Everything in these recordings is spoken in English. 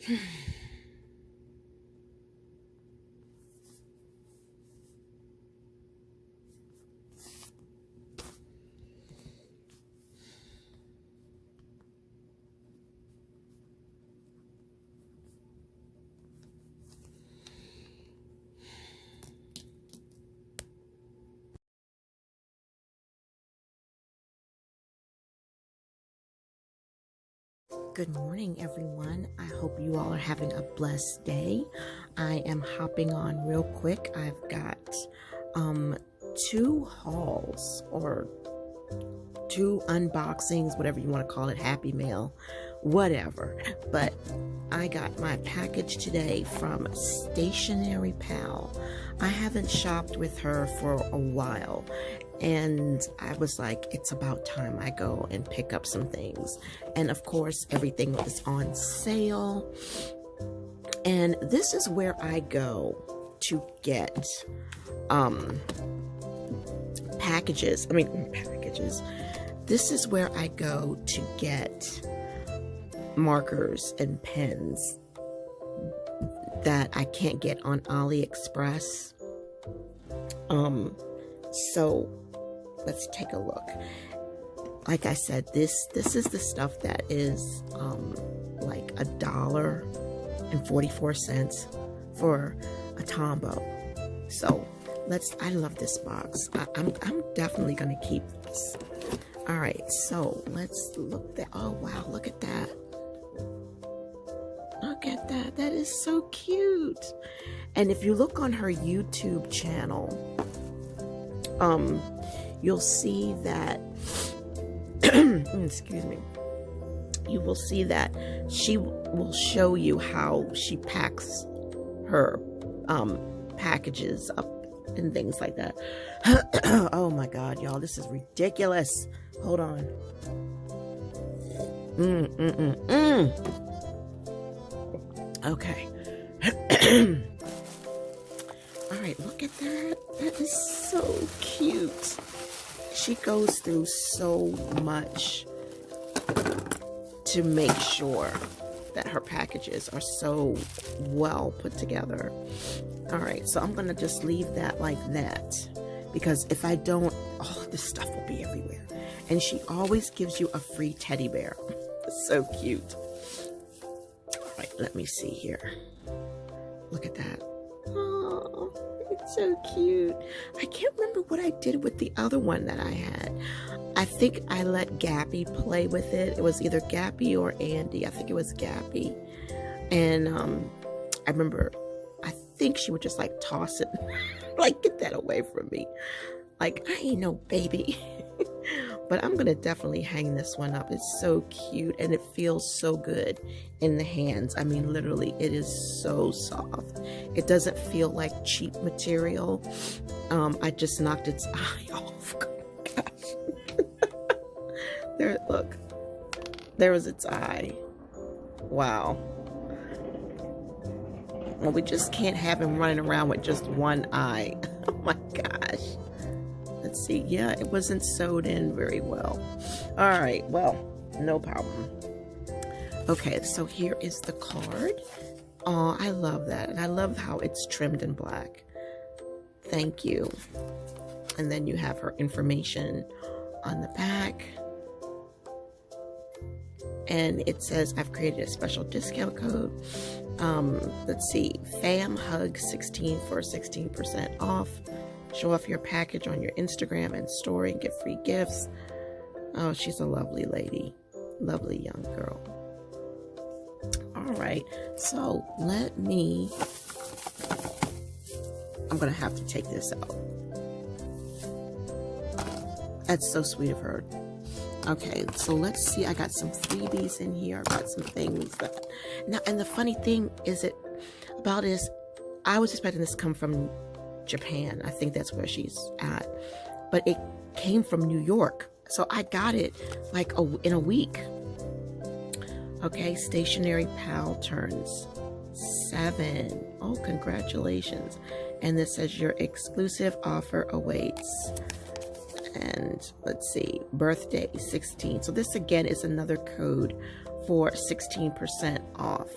Good morning, everyone. I hope you all are having a blessed day. I am hopping on real quick. I've got two hauls or two unboxings, whatever you want to call it, happy mail, whatever. But I got my package today from Stationery Pal. I haven't shopped with her for a while, and I was like, it's about time I go and pick up some things. And of course, everything was on sale. And this is where I go to get packages. This is where I go to get markers and pens that I can't get on AliExpress. So let's take a look. Like I said, this is the stuff that is like $1.44 for a Tombow. So I love this box. I'm definitely gonna keep this. All right, so let's look there. Oh wow, look at that. Look at that. That is so cute. And if you look on her YouTube channel, you'll see that excuse me, you will see that she will show you how she packs her packages up and things like that. Oh my god, y'all, this is ridiculous. Hold on. Okay. All right, look at that. That is so cute. She goes through so much to make sure that her packages are so well put together. All right, so I'm gonna just leave that like that, because if I don't, all of this stuff will be everywhere. And she always gives you a free teddy bear. It's so cute. All right, let me see here. Look at that. Oh, it's so cute. I can't remember what I did with the other one that I had. I think I let Gabby play with it. It was either Gabby or Andy. I think it was Gabby. And I remember, I think she would just like toss it, like get that away from me. Like, I ain't no baby. But I'm gonna definitely hang this one up. It's so cute and it feels so good in the hands. I mean, literally, it is so soft. It doesn't feel like cheap material. I just knocked its eye off. Oh my gosh. There, look. There was its eye. Wow. Well, we just can't have him running around with just one eye. Oh my gosh. Let's see. Yeah, it wasn't sewed in very well. All right. Well, no problem. Okay, so here is the card. Oh, I love that. And I love how it's trimmed in black. Thank you. And then you have her information on the back. And it says, I've created a special discount code. Let's see. FAMHUG16 for 16% off. Show off your package on your Instagram and story and get free gifts. Oh, she's a lovely lady. Lovely young girl. All right. So I'm going to have to take this out. That's so sweet of her. Okay, so let's see. I got some freebies in here. I got some things that... Now, and the funny thing is I was expecting this to come from Japan. I think that's where she's at, but it came from New York, so I got it like in a week. Okay, Stationery Pal turns 7. Oh, congratulations. And this says your exclusive offer awaits. And let's see, birthday 16. So this again is another code for 16% off.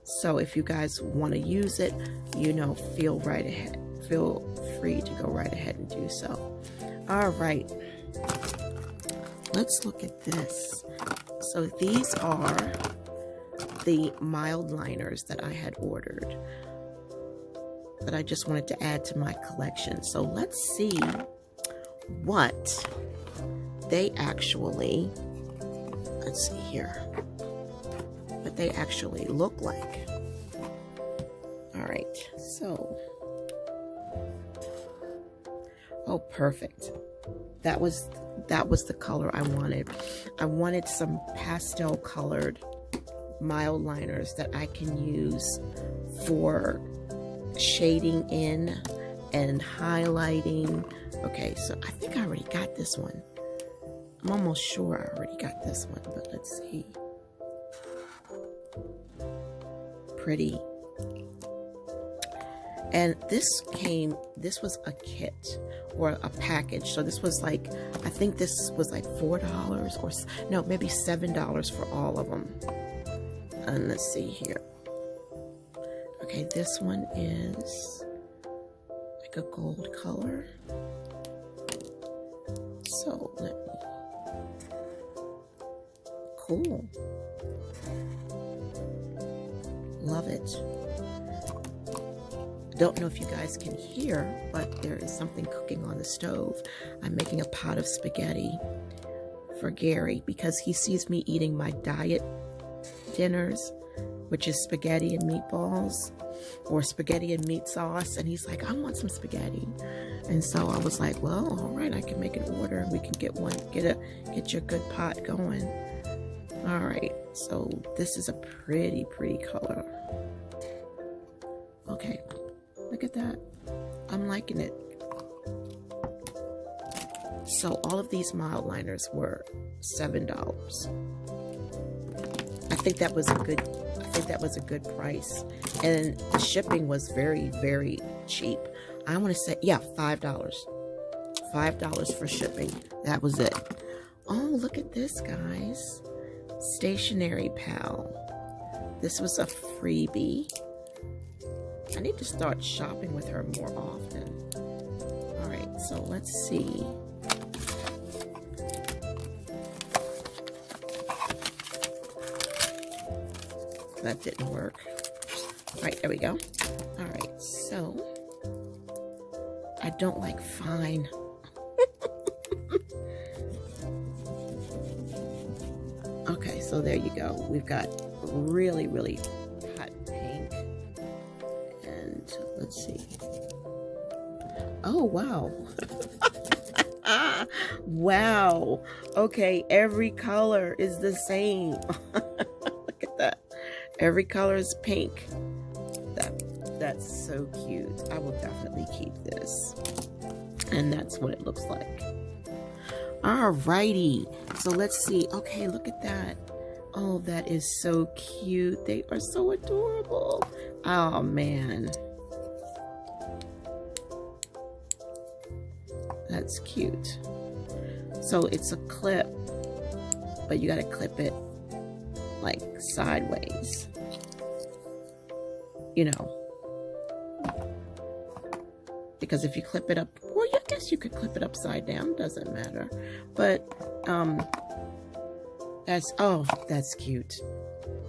So if you guys want to use it, you know, feel free to go right ahead and do so. All right, let's look at this. So these are the mild liners that I had ordered that I just wanted to add to my collection. So let's see what they actually, let's see here, what they actually look like. All right, so, oh, perfect. That was the color I wanted. I wanted some pastel colored mild liners that I can use for shading in and highlighting. Okay, so I think I already got this one. I'm almost sure I already got this one, but let's see. Pretty. And this was a kit or a package. So this was like, I think this was like $4 or no, maybe $7 for all of them. And let's see here. Okay, this one is like a gold color. So let me, cool. Love it. Don't know if you guys can hear, but there is something cooking on the stove. I'm making a pot of spaghetti for Gary because he sees me eating my diet dinners, which is spaghetti and meatballs or spaghetti and meat sauce, and he's like, I want some spaghetti. And so I was like, well, all right, I can make an order and we can get your good pot going. All right, so this is a pretty color. Okay, look at that. I'm liking it. So all of these mild liners were $7. I think that was a good price, and the shipping was very cheap. I want to say, yeah, $5 for shipping. That was it. Oh, look at this, guys. Stationery Pal. This was a freebie. I need to start shopping with her more often. All right, so let's see. That didn't work. All right, there we go. All right, so I don't like fine. Okay, so there you go. We've got really hot pink. And let's see. Oh, wow. Wow. Okay, every color is the same. Look at that. Every color is pink. That's so cute. I will definitely keep this. And that's what it looks like. Alrighty. So let's see. Okay, look at that. Oh, that is so cute. They are so adorable. Oh, man. That's cute. So it's a clip, but you gotta clip it like sideways. You know. Because if you clip it up, well, I guess you could clip it upside down, doesn't matter. But that's cute.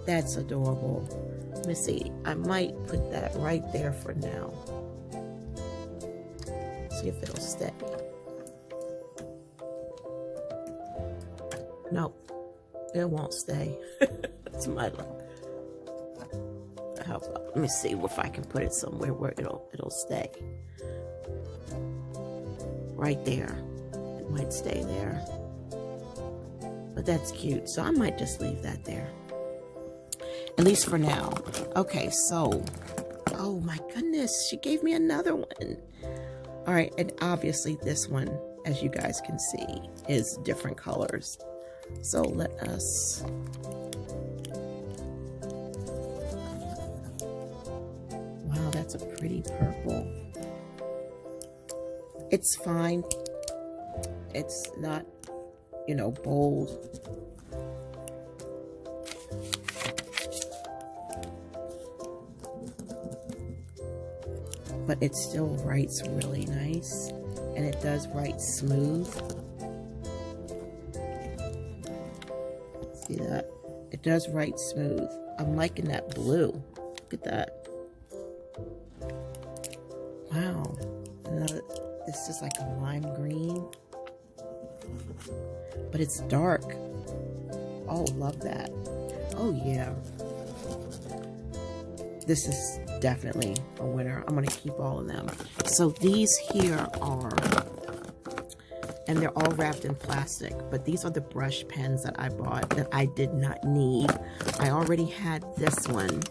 That's adorable. Let me see. I might put that right there for now. See if it'll stay. Nope, it won't stay. It's my luck. How about, let me see if I can put it somewhere where it'll stay. Right there. It might stay there. But that's cute. So I might just leave that there. At least for now. Okay, so, oh my goodness, she gave me another one. All right, and obviously this one, as you guys can see, is different colors. So let us, wow, that's a pretty purple. It's fine. It's not, you know, bold. but it still writes really nice, and it does write smooth. See that? It does write smooth. I'm liking that blue. Look at that. Wow. This is like a lime green, but it's dark. Oh, love that. Oh yeah. This is definitely a winner. I'm gonna keep all of them. So these here are, and they're all wrapped in plastic, but these are the brush pens that I bought that I did not need. I already had this one,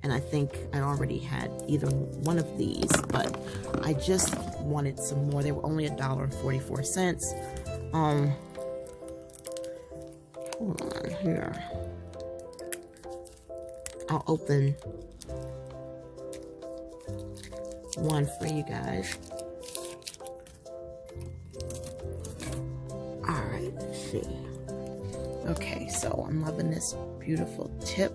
and I think I already had either one of these, but I just wanted some more. They were only $1.44. Hold on here. I'll open one for you guys. Alright, let's see. Okay, so I'm loving this beautiful tip.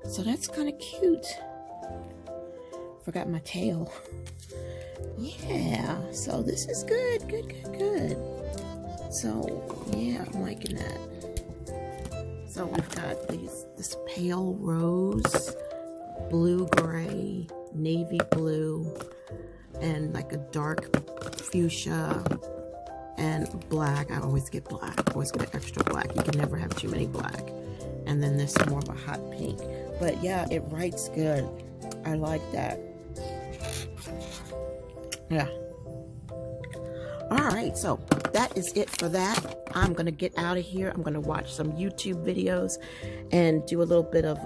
So that's kind of cute. Forgot my tail. Yeah, so this is good, good. So, yeah, I'm liking that. So we've got this pale rose, blue-gray, navy blue, and like a dark fuchsia, and black. I always get black. I always get extra black. You can never have too many black. And then this more of a hot pink. But yeah, it writes good. I like that. Yeah. Alright, so that is it for that. I'm going to get out of here. I'm going to watch some YouTube videos and do a little bit of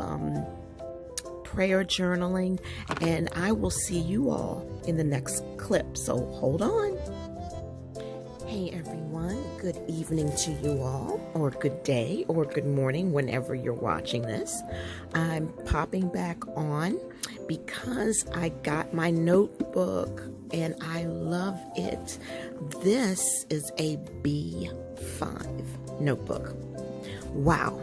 prayer journaling. And I will see you all in the next clip. So hold on. Hey everyone, good evening to you all, or good day, or good morning whenever you're watching this. I'm popping back on because I got my notebook and I love it. This is a B5 notebook. Wow.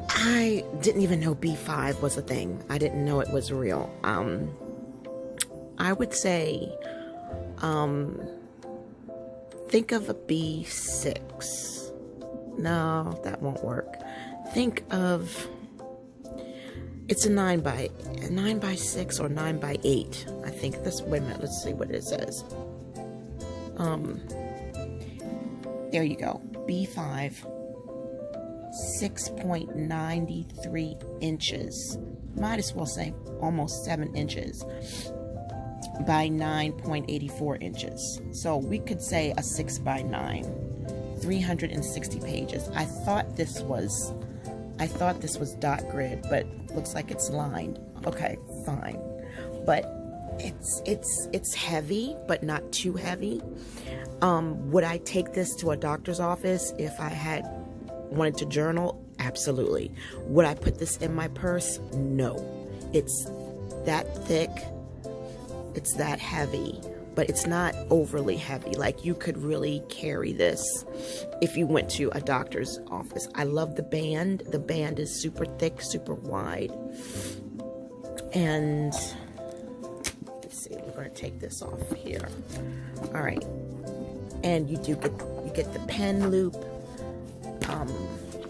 I didn't even know B5 was a thing. I didn't know it was real. I would say, think of a B6. No, that won't work. Think of, it's a 9 by 6 or 9 by 8. I think this, wait a minute, let's see what it says. There you go. B5, 6.93 inches. Might as well say almost 7 inches by 9.84 inches. So we could say a 6 by 9, 360 pages. I thought this was dot grid, but looks like it's lined. Okay, fine. But it's heavy, but not too heavy. Would I take this to a doctor's office if I had wanted to journal? Absolutely. Would I put this in my purse? No. It's that thick. It's that heavy, but it's not overly heavy. Like, you could really carry this if you went to a doctor's office. I love the band. The band is super thick, super wide. And let's see, we're going to take this off here. All right. And you get the pen loop.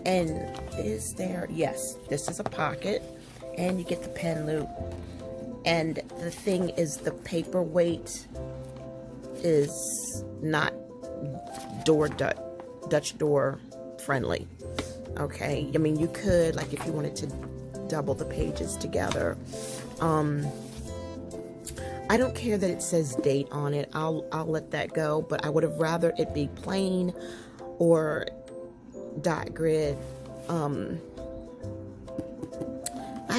And is there, yes, this is a pocket, and you get the pen loop. And the thing is, the paperweight is not Dutch door friendly. Okay, I mean, you could, like, if you wanted to double the pages together. I don't care that it says date on it. I'll let that go, but I would have rather it be plain or dot grid. I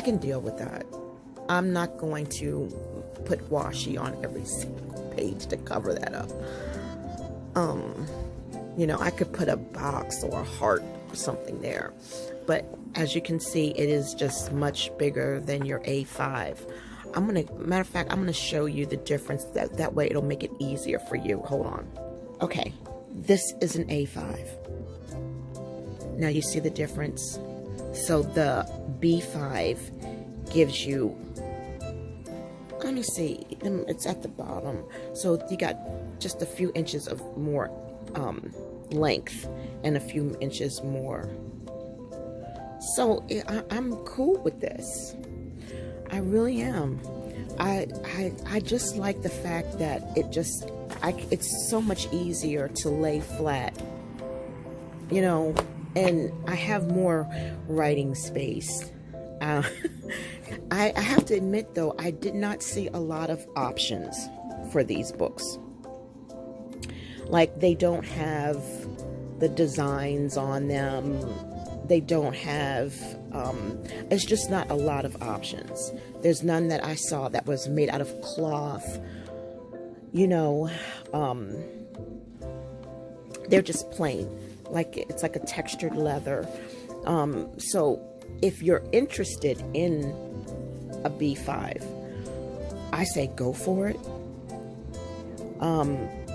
can deal with that. I'm not going to put washi on every single page to cover that up. You know, I could put a box or a heart or something there. But as you can see, it is just much bigger than your A5. Matter of fact, I'm gonna show you the difference. That way it'll make it easier for you. Hold on. Okay, This is an A5. Now you see the difference? So the B5 gives you, let me see, it's at the bottom. So you got just a few inches of more length and a few inches more. So I'm cool with this. I really am. I just like the fact that it's so much easier to lay flat, you know, and I have more writing space. I have to admit, though, I did not see a lot of options for these books. Like, they don't have the designs on them. They don't have, it's just not a lot of options. There's none that I saw that was made out of cloth. You know, they're just plain. Like, it's like a textured leather. So if you're interested in a B5, I say go for it.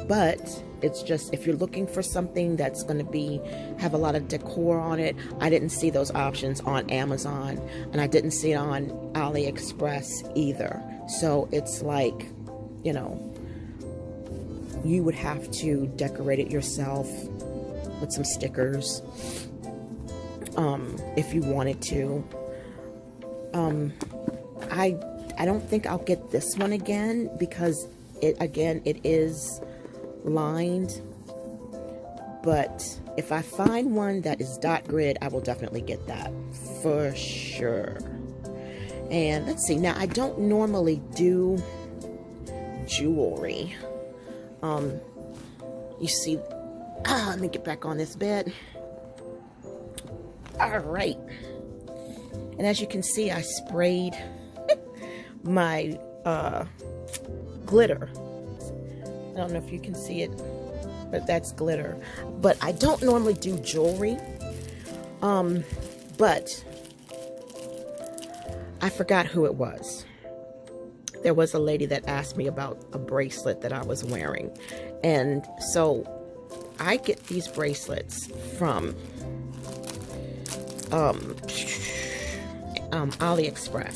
But it's just, if you're looking for something that's going to have a lot of decor on it, I didn't see those options on Amazon, and I didn't see it on AliExpress either. So it's like, you know, you would have to decorate it yourself with some stickers, if you wanted to. I don't think I'll get this one again, because it is lined. But if I find one that is dot grid, I will definitely get that for sure. And let's see, now I don't normally do jewelry. You see, let me get back on this bed. All right. And as you can see, I sprayed my glitter. I don't know if you can see it, but that's glitter. But I don't normally do jewelry. But I forgot who it was. There was a lady that asked me about a bracelet that I was wearing. And so I get these bracelets from AliExpress.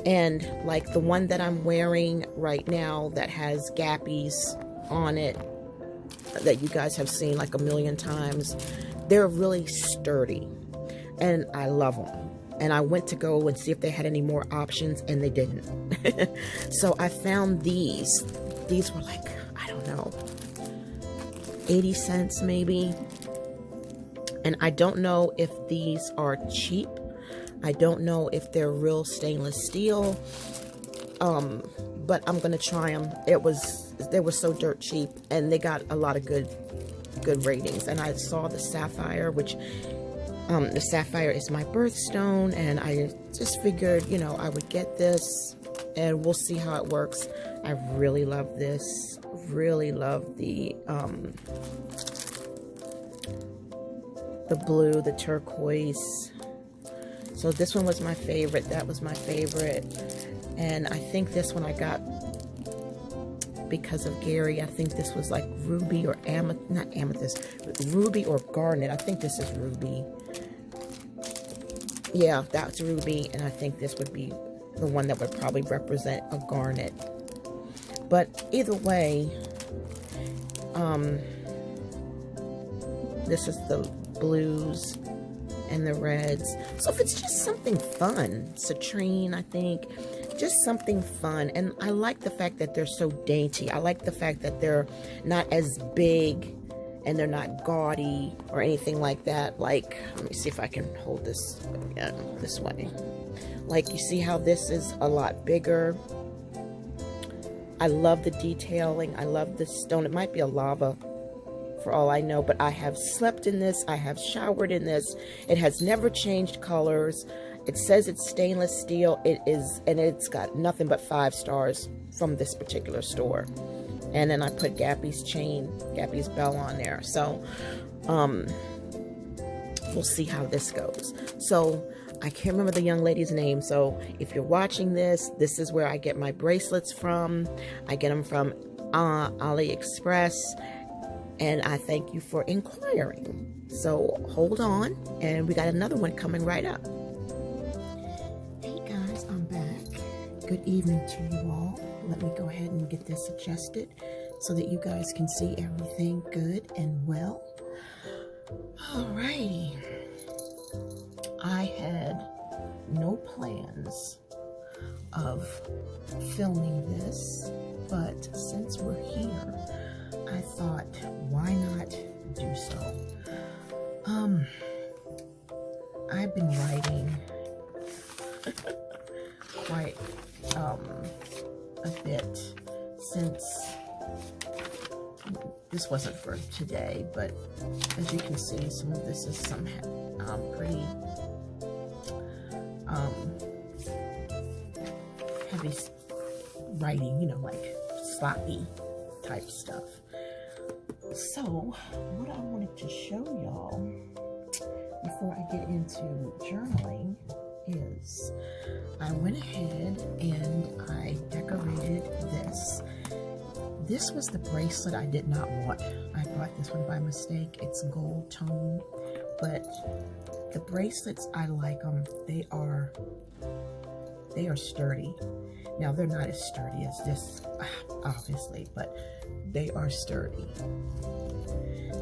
And like the one that I'm wearing right now that has Gappies on it, that you guys have seen like a million times, they're really sturdy and I love them. And I went to go and see if they had any more options, and they didn't. So I found these. These were like, I don't know, 80 cents maybe. And I don't know if these are cheap. I don't know if they're real stainless steel. But I'm gonna try them. They were so dirt cheap, and they got a lot of good ratings. And I saw the sapphire, which the sapphire is my birthstone, and I just figured, you know, I would get this, and we'll see how it works. I really love this. Really love the blue, the turquoise. So this one was my favorite. That was my favorite. And I think this one I got because of Gary. I think this was like ruby or not amethyst, ruby or garnet. I think this is ruby. Yeah, that's ruby, and I think this would be the one that would probably represent a garnet. But either way, this is the blues and the reds. So if it's just something fun, citrine, I think, just something fun. And I like the fact that they're so dainty. I like the fact that they're not as big and they're not gaudy or anything like that. Like, let me see if I can hold this this way. Like, you see how this is a lot bigger. I love the detailing. I love the stone. It might be a lava for all I know, but I have slept in this. I have showered in this. It has never changed colors. It says it's stainless steel. It is, and it's got nothing but 5 stars from this particular store. And then I put Gappies bell on there. So, we'll see how this goes. So, I can't remember the young lady's name. So, if you're watching this, this is where I get my bracelets from. I get them from AliExpress. And I thank you for inquiring. So hold on, and we got another one coming right up. Hey guys, I'm back. Good evening to you all. Let me go ahead and get this adjusted so that you guys can see everything good and well. Alrighty. I had no plans of filming this, but since we're here, I thought, why not do so? I've been writing quite a bit since, this wasn't for today, but as you can see, some of this is some pretty heavy writing, you know, like sloppy type stuff. So what I wanted to show y'all before I get into journaling is I went ahead and I decorated this. This was the bracelet I did not want. I bought this one by mistake. It's gold tone, but the bracelets, I like them. They are sturdy. Now they're not as sturdy as this, obviously, but they are sturdy.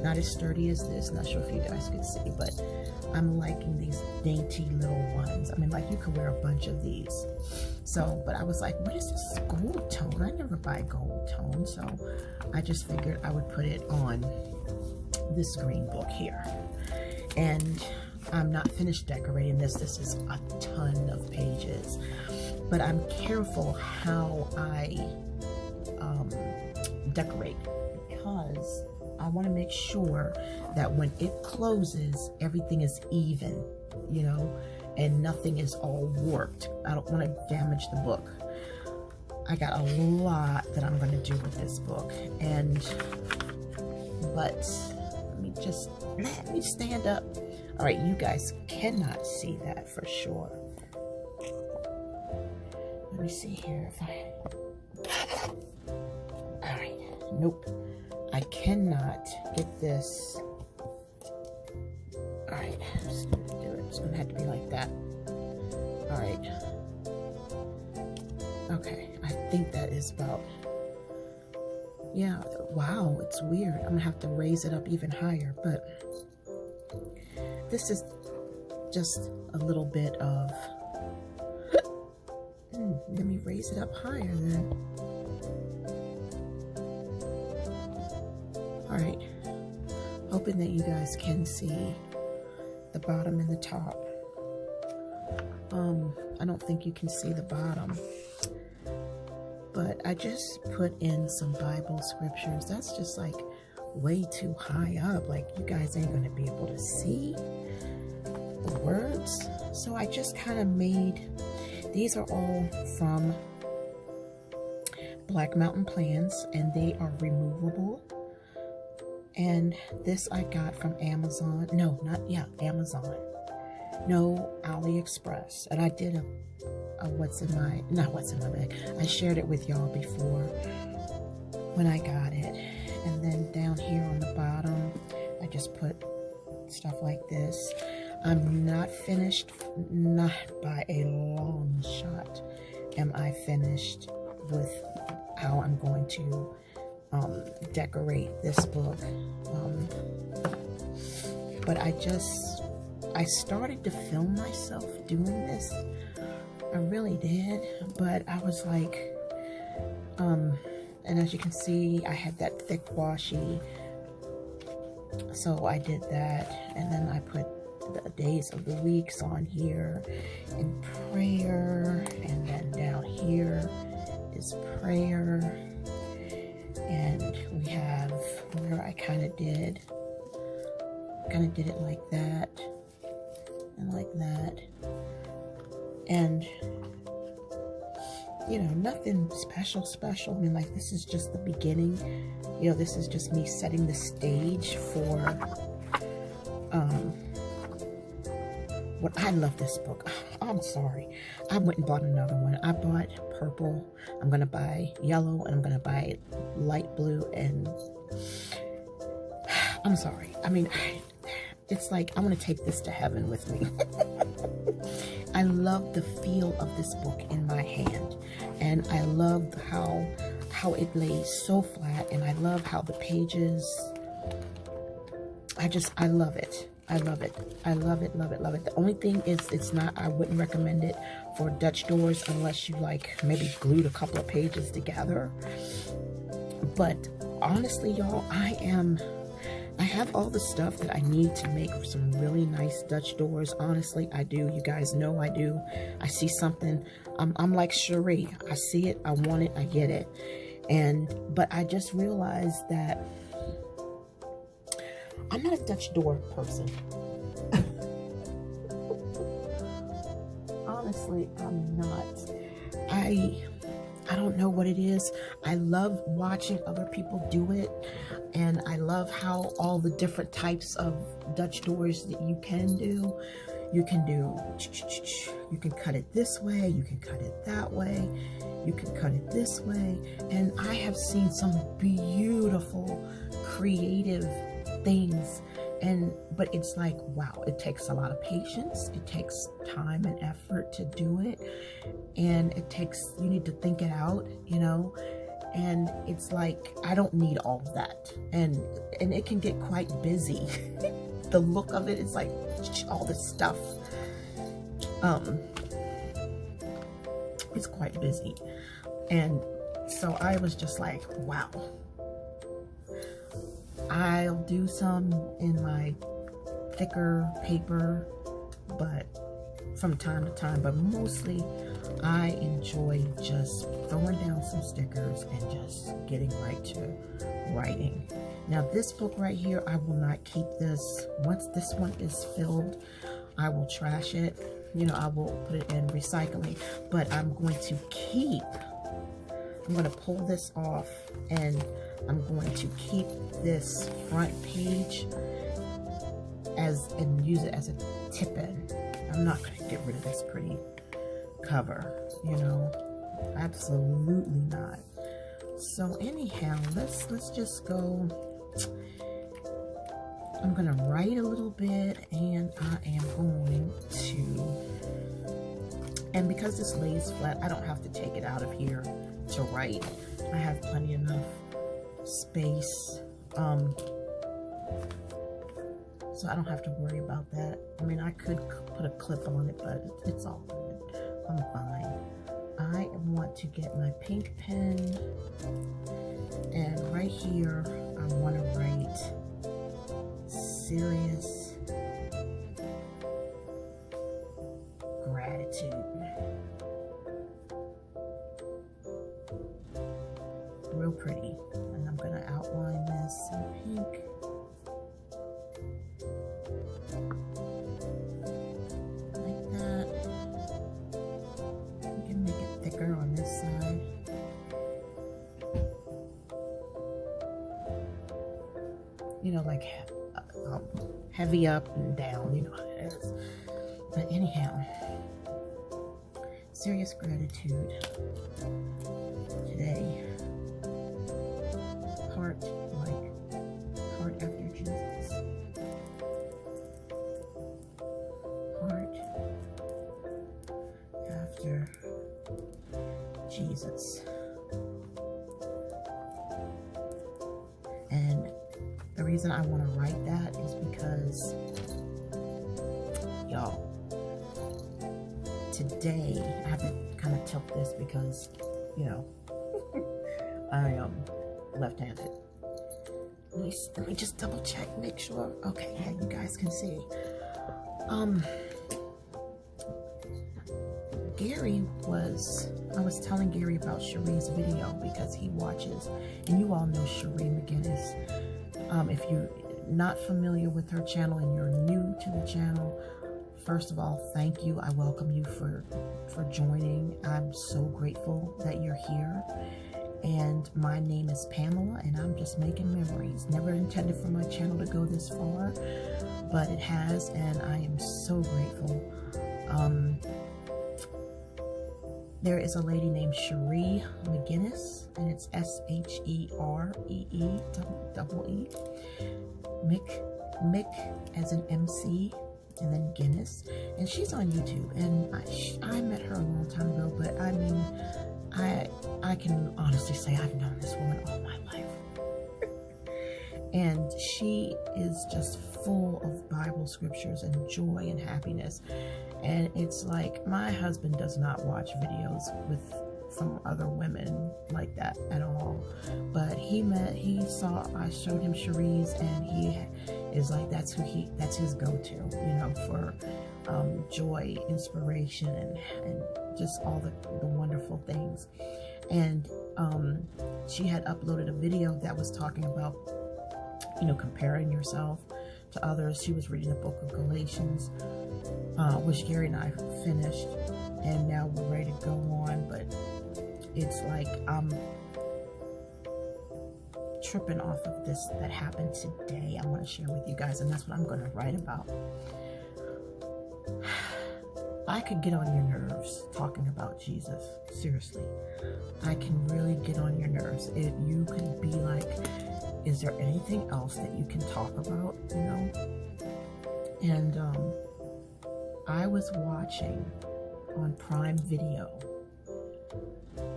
Not as sturdy as this. Not sure if you guys could see, but I'm liking these dainty little ones. I mean, like, you could wear a bunch of these. So, but I was like, what is this gold tone? I never buy gold tone, so I just figured I would put it on this green book here. And I'm not finished decorating this. This is a ton of pages, but I'm careful how I decorate, because I want to make sure that when it closes, everything is even, you know, and nothing is all warped. I don't want to damage the book. I got a lot that I'm going to do with this book, but let me stand up. All right, you guys cannot see that for sure. Let me see here if I... All right, nope. I cannot get this. All right, I'm just gonna do it. It's gonna have to be like that. All right. Okay, I think that is about, yeah, wow, it's weird. I'm gonna have to raise it up even higher, but this is just a little bit of, let me raise it up higher then. All right, hoping that you guys can see the bottom and the top. I don't think you can see the bottom, but I just put in some Bible scriptures. That's just like way too high up. Like, you guys ain't gonna be able to see the words. So I just kind of made, these are all from Black Mountain Plans, and they are removable. And this I got from Amazon. No, Amazon. No, AliExpress. And I did a what's in my bag. I shared it with y'all before when I got it. And then down here on the bottom, I just put stuff like this. I'm not finished, not by a long shot am I finished with how I'm going to decorate this book. But I started to film myself doing this. I really did, but I was like, and as you can see, I had that thick washi, so I did that, and then I put the days of the weeks on here, and prayer, and then down here is prayer, and we have where I kind of did it like that, and like that, and you know, nothing special. I mean, like, this is just the beginning. You know, this is just me setting the stage for what I love this book. I'm sorry. I went and bought another one. I bought purple. I'm gonna buy yellow, and I'm gonna buy light blue, and I'm sorry. I mean, it's like I want to take this to heaven with me. I love the feel of this book in my hand, and I love how it lays so flat, and I love how the pages, I love it. I love it. I love it, love it, love it. The only thing is I wouldn't recommend it for Dutch doors unless you like maybe glued a couple of pages together. But honestly, y'all, I have all the stuff that I need to make some really nice Dutch doors. Honestly, I do. You guys know I do. I see something, I'm like Cherie. I see it, I want it, I get it. But I just realized that I'm not a Dutch door person. Honestly, I'm not. I don't know what it is. I love watching other people do it, and I love how all the different types of Dutch doors that you can do. You can cut it this way, you can cut it that way, you can cut it this way, and I have seen some beautiful, creative things. But it's like, wow, it takes a lot of patience, it takes time and effort to do it, and you need to think it out, you know. And it's like, I don't need all of that, and it can get quite busy. The look of it is like all this stuff. It's quite busy, and so I was just like, wow. I'll do some in my thicker paper, but from time to time, but mostly I enjoy just throwing down some stickers and just getting right to writing. Now this book right here, I will not keep this. Once this one is filled, I will trash it. You know, I will put it in recycling, but I'm going to pull this off, and I'm going to keep this front page and use it as a tip-in. I'm not going to get rid of this pretty cover, you know, absolutely not. So anyhow, let's just go. I'm going to write a little bit, and I am going to, and because this lays flat, I don't have to take it out of here to write. I have plenty enough space, so I don't have to worry about that. I mean, I could put a clip on it, but it's all good. I'm fine. I want to get my pink pen, and right here I want to write serious gratitude. Real pretty. And I'm going to outline this in pink. Like that. We can make it thicker on this side. You know, like heavy up and down, you know how it is. But anyhow, serious gratitude today. Heart after Jesus. Heart after Jesus. And the reason I want to write that is because, y'all, today I have to kind of tilt this because, you know, I am left-handed. Let me just double check, make sure. Okay, yeah, you guys can see. I was telling Gary about Cherie's video because he watches, and you all know Cherie McGinnis. If you're not familiar with her channel and you're new to the channel, first of all, thank you. I welcome you for joining. I'm so grateful that you're here. And my name is Pamela, and I'm just making memories. Never intended for my channel to go this far, but it has, and I am so grateful. There is a lady named Cherie McGinnis, and it's S-H-E-R-E-E-E-E. Mick as an MC, and then Guinness, and she's on YouTube. And I met her a long time ago, but I mean, I can honestly say I've known this woman all my life. And she is just full of Bible scriptures and joy and happiness. And it's like, my husband does not watch videos from other women like that at all. But I showed him Cherie's, and he is like, that's his go-to, you know, for joy, inspiration, and just all the wonderful things. And she had uploaded a video that was talking about, you know, comparing yourself to others. She was reading the book of Galatians, which Gary and I finished, and now we're ready to go on. But it's like I'm tripping off of this that happened today. I want to share with you guys, and that's what I'm going to write about. I could get on your nerves talking about Jesus. Seriously, I can really get on your nerves. If you could be like, is there anything else that you can talk about, you know? And I was watching on Prime Video,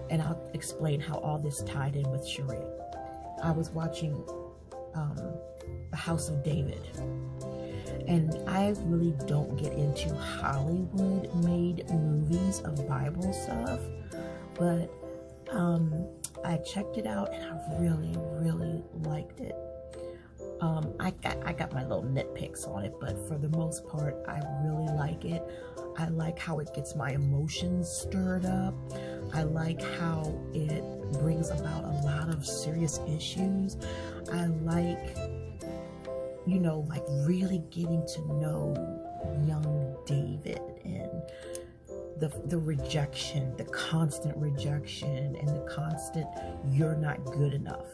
and I'll explain how all this tied in with Cherie. I was watching The House of David, and I really don't get into Hollywood made movies of Bible stuff, but I checked it out, and I really, really liked it. I got my little nitpicks on it, but for the most part, I really like it. I like how it gets my emotions stirred up. I like how it brings about a lot of serious issues. I like, you know, like really getting to know young David and the rejection, the constant rejection, and the constant, you're not good enough.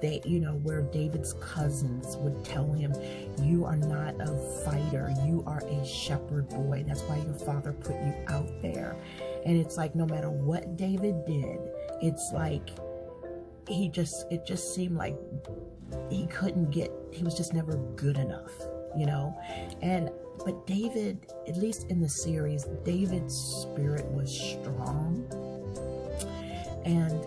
They, you know, where David's cousins would tell him, you are not a fighter, you are a shepherd boy. That's why your father put you out there. And it's like, no matter what David did, it's like, it just seemed like he was just never good enough, you know? But David, at least in the series, David's spirit was strong. And,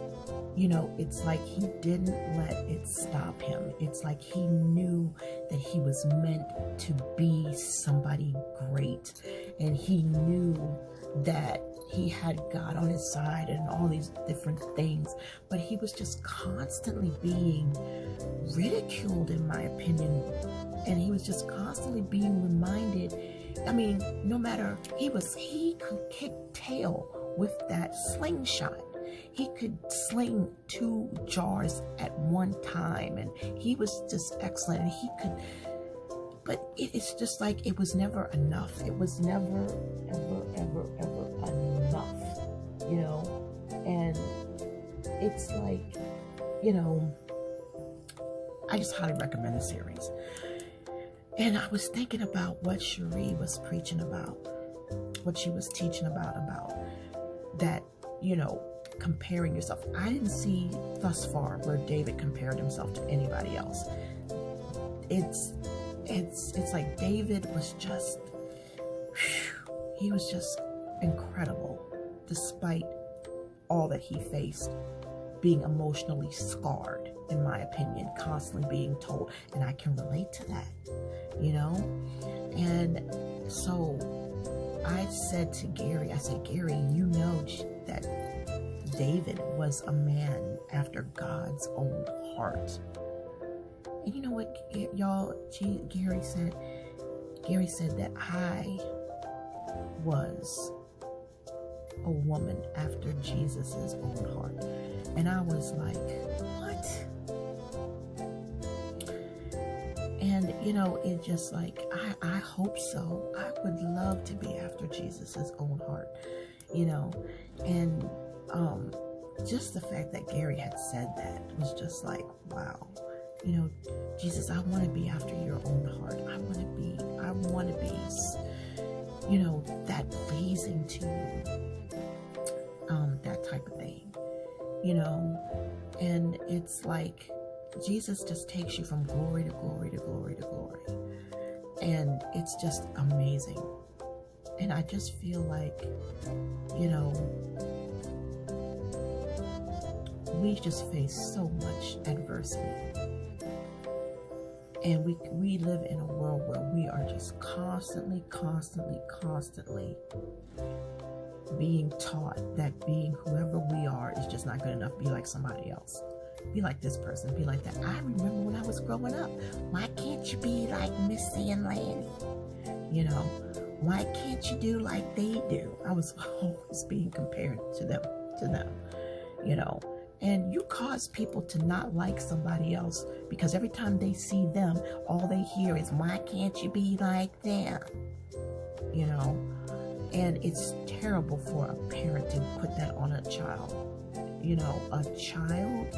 you know, it's like he didn't let it stop him. It's like he knew that he was meant to be somebody great. And he knew that he had God on his side and all these different things. But he was just constantly being ridiculed, in my opinion. And he was just constantly being reminded, I mean, no matter, he could kick tail with that slingshot. He could sling 2 jars at one time, and he was just excellent. And he could, but it's just like, it was never enough. It was never, ever, ever, ever enough, you know? And it's like, you know, I just highly recommend the series. And I was thinking about what Cherie was preaching about, what she was teaching about that, you know, comparing yourself. I didn't see thus far where David compared himself to anybody else. It's like David was just, he was just incredible, despite all that he faced, being emotionally scarred, in my opinion, constantly being told, and I can relate to that, you know? And so I said to Gary, I said, Gary, you know that David was a man after God's own heart. And you know what, y'all, Gary said that I was a woman after Jesus's own heart. And I was like, what? And, you know, it just like, I hope so. I would love to be after Jesus's own heart, you know. And just the fact that Gary had said that was just like, wow. You know, Jesus, I want to be after your own heart. I want to be, you know, that pleasing to you. That type of thing, you know. And it's like, Jesus just takes you from glory to glory to glory to glory. And it's just amazing. And I just feel like, you know, we just face so much adversity. And we live in a world where we are just constantly being taught that being whoever we are is just not good enough. Be like somebody else. Be like this person. Be like that. I remember when I was growing up. Why can't you be like Missy and Lanny? You know, why can't you do like they do? I was always being compared to them, you know. And you cause people to not like somebody else because every time they see them, all they hear is, why can't you be like them? You know, and it's terrible for a parent to put that on a child. You know, a child,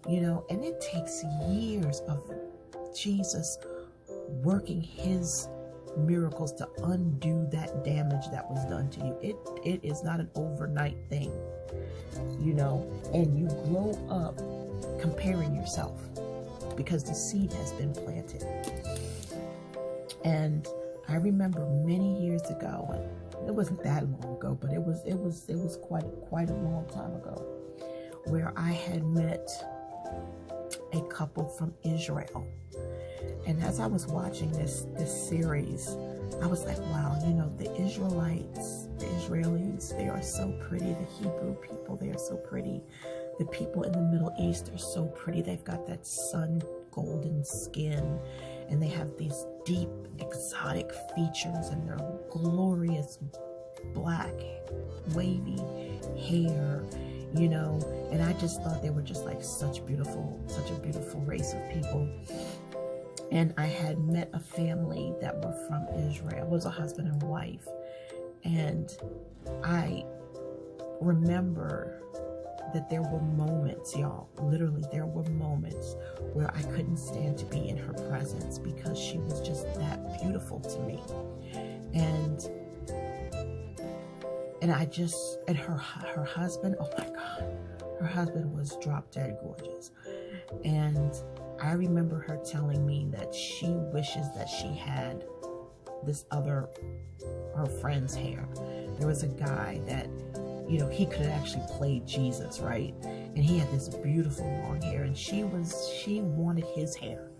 you know, and it takes years of Jesus working his miracles to undo that damage that was done to you. It is not an overnight thing, you know, and you grow up comparing yourself because the seed has been planted. And I remember many years ago, and it wasn't that long ago, but it was quite a long time ago, where I had met a couple from Israel. And as I was watching this series, I was like, wow, you know, the Israelites, the Israelis, they are so pretty. The Hebrew people, they are so pretty. The people in the Middle East are so pretty. They've got that sun golden skin, and they have these deep exotic features, and their glorious black wavy hair, you know. And I just thought they were just like such a beautiful race of people. And I had met a family that were from Israel. It was a husband and wife. And I remember that there were moments, y'all, literally there were moments where I couldn't stand to be in her presence because she was just that beautiful to me. And her husband, oh my God, her husband was drop dead gorgeous. And I remember her telling me that she wishes that she had her friend's hair. There was a guy that, you know, he could have actually played Jesus, right? And he had this beautiful long hair, and she wanted his hair.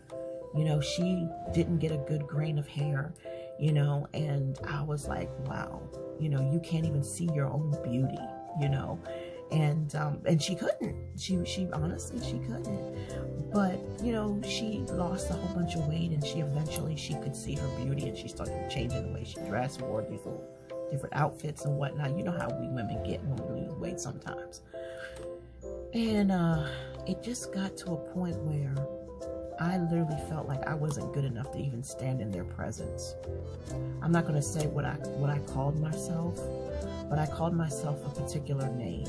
You know, she didn't get a good grain of hair, you know, and I was like, wow, you know, you can't even see your own beauty, you know. And she couldn't. She honestly, she couldn't. But, you know, she lost a whole bunch of weight, and she could see her beauty, and she started changing the way she dressed, wore these little different outfits and whatnot. You know how we women get when we lose weight sometimes. And it just got to a point where I literally felt like I wasn't good enough to even stand in their presence. I'm not going to say what I called myself, but I called myself a particular name.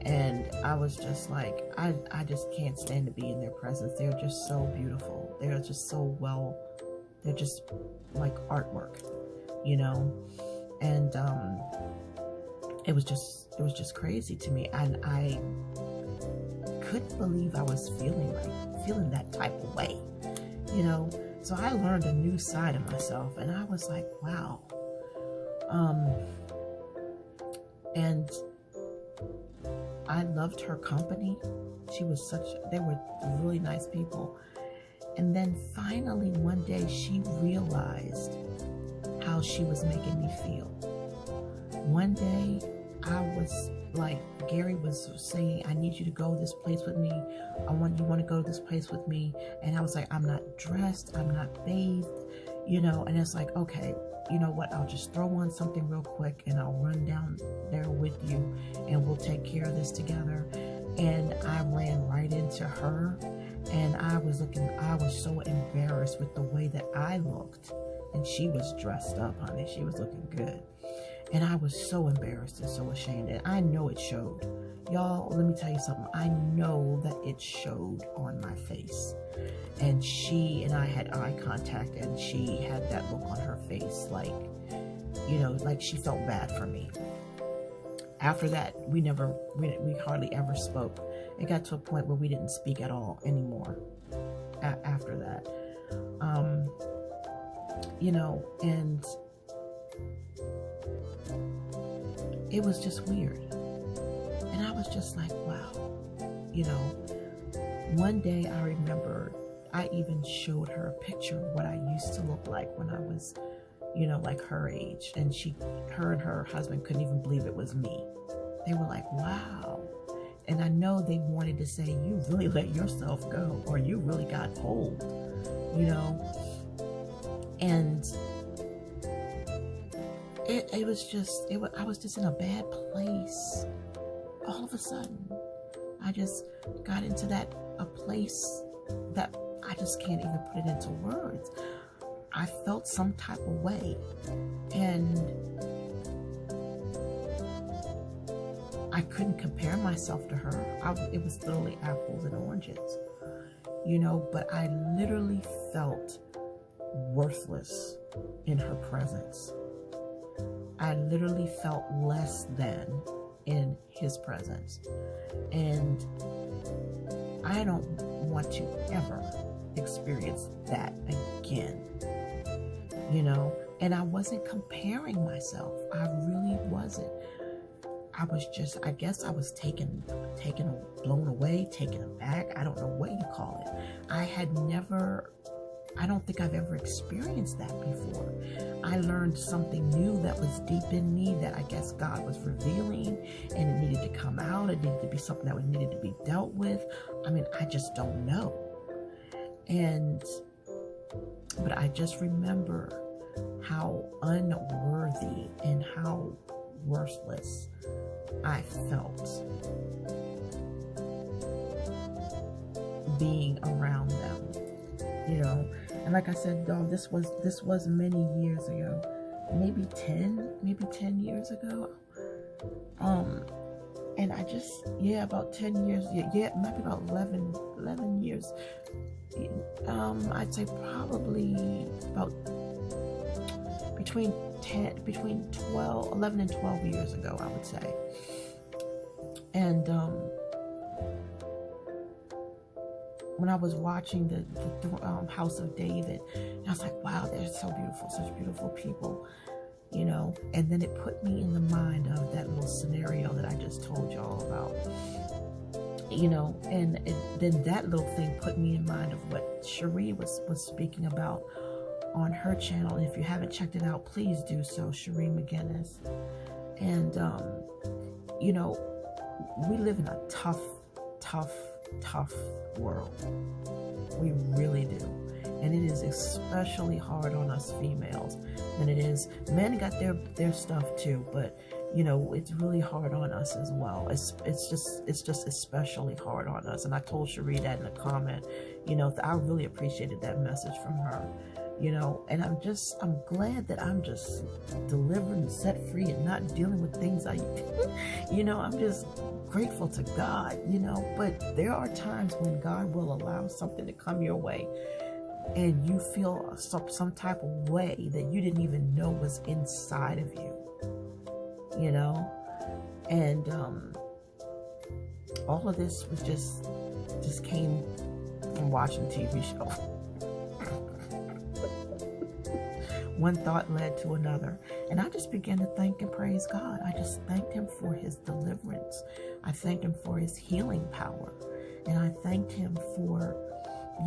And I was just like, I just can't stand to be in their presence. They're just so beautiful. They're just so well, they're just like artwork, you know? And it was just crazy to me. And I couldn't believe I was feeling that type of way, you know? So I learned a new side of myself, and I was like, wow. And I loved her company. They were really nice people. And then finally one day she realized how she was making me feel. One day I was like, Gary was saying, I need you to go this place with me. You want to go to this place with me. And I was like, I'm not dressed, I'm not bathed, you know. And it's like, okay, you know what, I'll just throw on something real quick and I'll run down there with you and we'll take care of this together. And I ran right into her, and I was so embarrassed with the way that I looked. And she was dressed up, honey. She was looking good. And I was so embarrassed and so ashamed. And I know it showed. Y'all, let me tell you something. I know that it showed on my face. And she and I had eye contact, and she had that look on her face like, you know, like she felt bad for me. After that, we hardly ever spoke. it got to a point where we didn't speak at all anymore after that. You know, and it was just weird. And I was just like, wow. You know, one day I remember I even showed her a picture of what I used to look like when I was, you know, like her age. And her and her husband couldn't even believe it was me. They were like, wow. And I know they wanted to say, you really let yourself go, or you really got old, you know. And it was just, I was just in a bad place. All of a sudden, I just got into a place that I just can't even put it into words. I felt some type of way, and I couldn't compare myself to her. It was literally apples and oranges, you know, but I literally felt worthless in her presence. I literally felt less than in his presence. And I don't want to ever experience that again, you know. And I wasn't comparing myself. I really wasn't. I was just, I guess I was taken, blown away, taken aback. I don't know what you call it. I don't think I've ever experienced that before. I learned something new that was deep in me that I guess God was revealing, and it needed to come out. It needed to be something that needed to be dealt with. I mean, I just don't know. But I just remember how unworthy and how worthless I felt being around them, you know. And like I said, y'all, this was many years ago, maybe 10 years ago. And I just, about 10 years, maybe about 11 years. I'd say probably about between 11 and 12 years ago, I would say. And when I was watching the House of David, I was like, wow, they're so beautiful, such beautiful people, you know. And then it put me in the mind of that little scenario that I just told y'all about, you know. And then that little thing put me in mind of what Cherie was speaking about on her channel. And if you haven't checked it out, please do so, Cherie McGinnis. And you know, we live in a tough world. We really do. And it is especially hard on us females than it is. Men got their stuff too, but you know, it's really hard on us as well. It's just especially hard on us. And I told Cherie that in a comment, you know, I really appreciated that message from her, you know. And I'm glad that I'm just delivered and set free and not dealing with things you know, I'm just grateful to God, you know. But there are times when God will allow something to come your way and you feel some type of way that you didn't even know was inside of you, you know. And all of this was just came from watching a TV show. One thought led to another. And I just began to thank and praise God. I just thanked him for his deliverance. I thanked him for his healing power. And I thanked him for,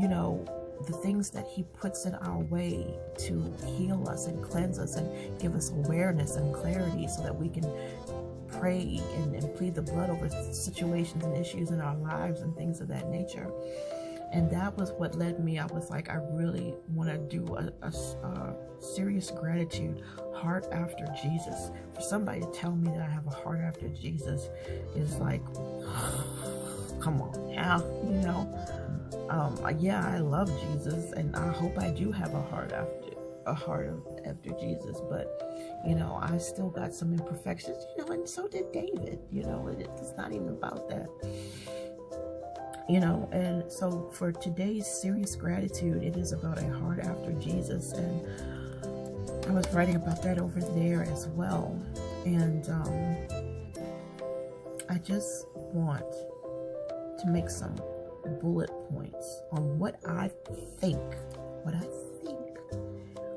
you know, the things that he puts in our way to heal us and cleanse us and give us awareness and clarity so that we can pray and plead the blood over situations and issues in our lives and things of that nature. And that was what led me. I was like, I really want to do a serious gratitude, heart after Jesus. For somebody to tell me that I have a heart after Jesus is like, come on, yeah, you know. Yeah, I love Jesus, and I hope I do have a heart after Jesus. But you know, I still got some imperfections, you know, and so did David. You know, it's not even about that. You know, and so for today's serious gratitude, it is about a heart after Jesus, and I was writing about that over there as well. And I just want to make some bullet points on what I think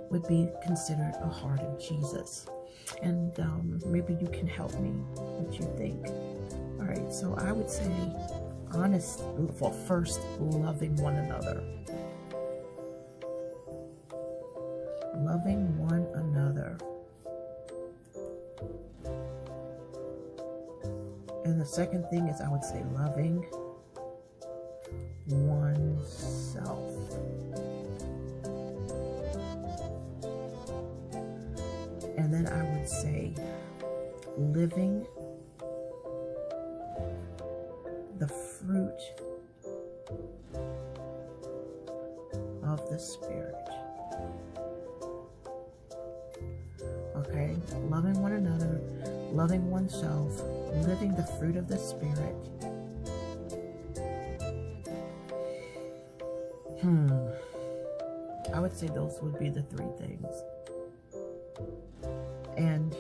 would be considered a heart of Jesus. And maybe you can help me what you think. All right, so I would say first, loving one another. Loving one another. And the second thing is, I would say loving oneself. And then I would say living the fruit of the Spirit. Okay, loving one another, loving oneself, living the fruit of the Spirit. I would say those would be the three things. And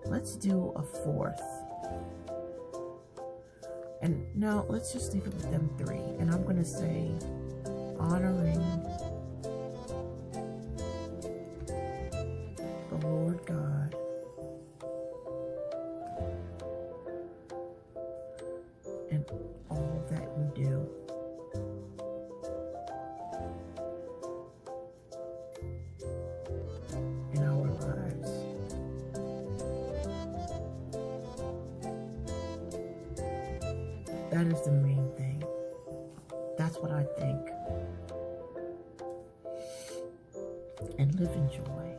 let's do a fourth. And no, let's just leave it with them three. And I'm going to say honoring the Lord God and all that we do. In our lives. That is the main thing. That's what I think. And live in joy.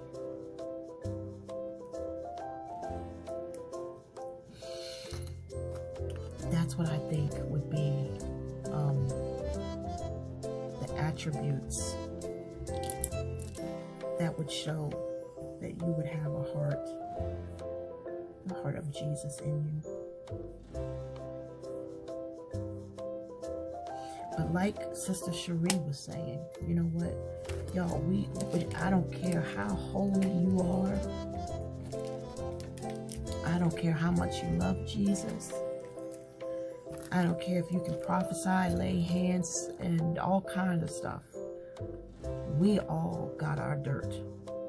That's what I think would be the attributes that would show that you would have the heart of Jesus in you. But like Sister Cherie was saying, you know what, y'all, I don't care how holy you are. I don't care how much you love Jesus. I don't care if you can prophesy, lay hands, and all kinds of stuff. We all got our dirt.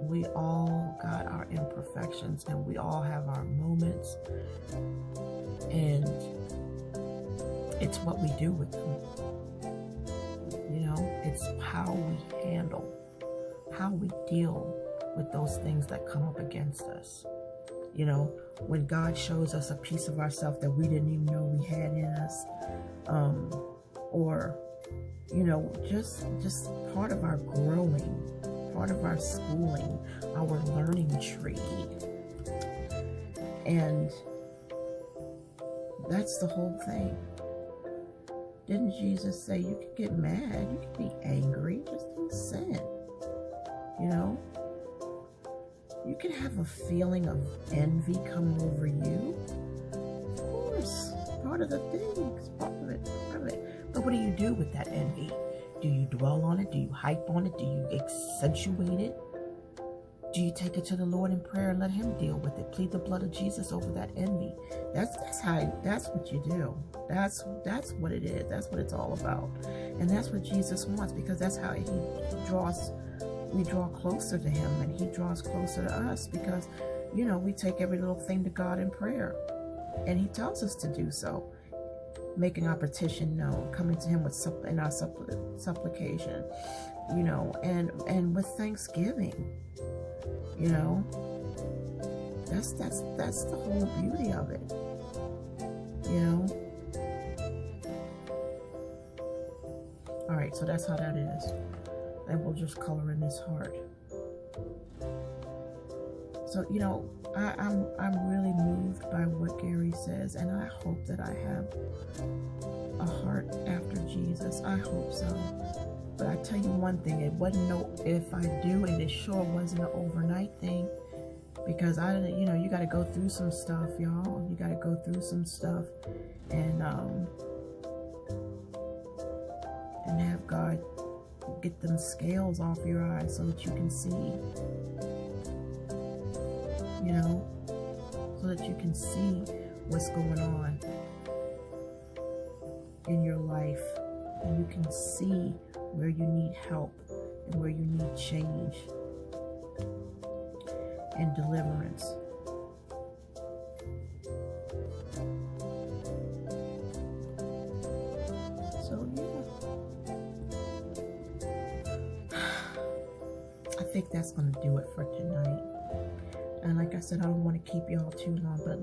We all got our imperfections, and we all have our moments. And it's what we do with them. You know, it's how we handle, how we deal with those things that come up against us. You know, when God shows us a piece of ourselves that we didn't even know we had in us, or, you know, just part of our growing, part of our schooling, our learning tree. And that's the whole thing. Didn't Jesus say you could get mad, you could be angry, just don't sin? You know? You can have a feeling of envy come over you. Of course, part of the thing, it's part of it. But what do you do with that envy? Do you dwell on it? Do you hype on it? Do you accentuate it? Do you take it to the Lord in prayer and let Him deal with it? Plead the blood of Jesus over that envy. That's what you do. That's what it is. That's what it's all about. And that's what Jesus wants, because that's how we draw closer to Him, and He draws closer to us, because, you know, we take every little thing to God in prayer, and He tells us to do so, making our petition known, coming to Him in our supplication, you know, and with thanksgiving, you know. That's the whole beauty of it, you know. All right, so that's how that is. And we'll just color in this heart. So, you know, I'm really moved by what Gary says, and I hope that I have a heart after Jesus. I hope so. But I tell you one thing, it wasn't if I do, and it sure wasn't an overnight thing, because you know, you got to go through some stuff, y'all. You got to go through some stuff, and have God get them scales off your eyes so that you can see, you know, so that you can see what's going on. in your life, and you can see where you need help and where you need change and deliverance. So yeah, I think that's going to do it for tonight. And like I said, I don't want to keep y'all too long, but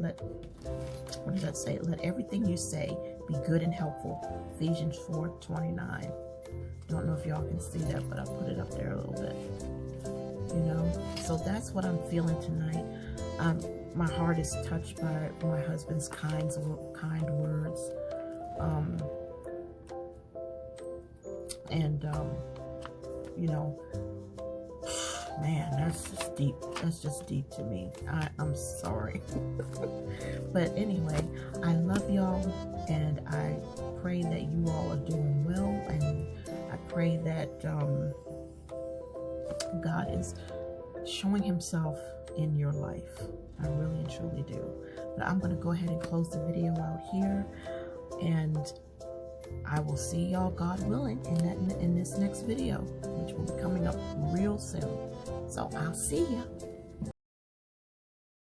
what does that say? Let everything you say be good and helpful. Ephesians 4:29. Don't know if y'all can see that, but I put it up there a little bit. You know, so that's what I'm feeling tonight. My heart is touched by my husband's kind words. You know, man, that's just deep. That's just deep to me. I'm sorry. But anyway, I love y'all, and I pray that you all are doing well, and I pray that God is showing himself in your life. I really and truly do. But I'm going to go ahead and close the video out here, and I will see y'all, God willing, in this next video, which will be coming up real soon. So I'll see ya.